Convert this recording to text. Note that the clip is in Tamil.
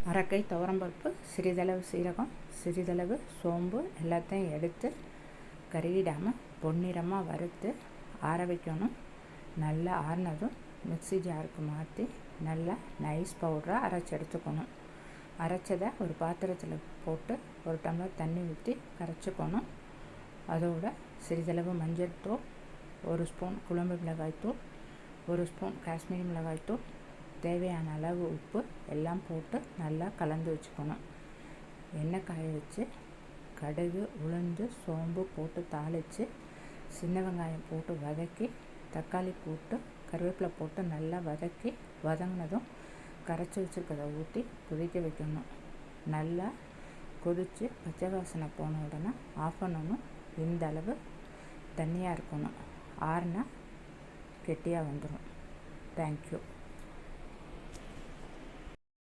அரக்கை துவரம்பருப்பு, சிறிதளவு சீரகம், சிறிதளவு சோம்பு எல்லாத்தையும் எடுத்து கருகிடாமல் பொன்னிறமாக வறுத்து ஆற வைக்கணும். நல்லா ஆறினதும் மிக்ஸி ஜாருக்கு மாற்றி நல்லா நைஸ் பவுடராக அரைச்சி எடுத்துக்கணும். அரைச்சதை ஒரு பாத்திரத்தில் போட்டு ஒரு டம்ளர் தண்ணி ஊற்றி கரைச்சிக்கணும். அதோட சிறிதளவு மஞ்சள் தூள், ஒரு ஸ்பூன் குழம்பு மிளகாய்த்தூள், ஒரு ஸ்பூன் காஷ்மீரி மிளகாய்த்தூள், தேவையான அளவு உப்பு எல்லாம் போட்டு நல்லா கலந்து வச்சுக்கணும். எண்ணெய் காய வச்சு கடுகு, உளுந்து, சோம்பு போட்டு தாளித்து சின்ன வெங்காயம் போட்டு வதக்கி தக்காளி போட்டு கருவேப்பிலை போட்டு நல்லா வதக்கி வதங்கினதும் கரைச்சி வச்சுருக்கதை ஊற்றி கொதிக்க வைக்கணும். நல்லா கொதித்து பச்சை வாசனை போன உடனே ஆஃப் பண்ணணும். இந்த அளவு தண்ணியாக இருக்கணும். ஆறுனா கெட்டியாக வந்துடும். தேங்க்யூ.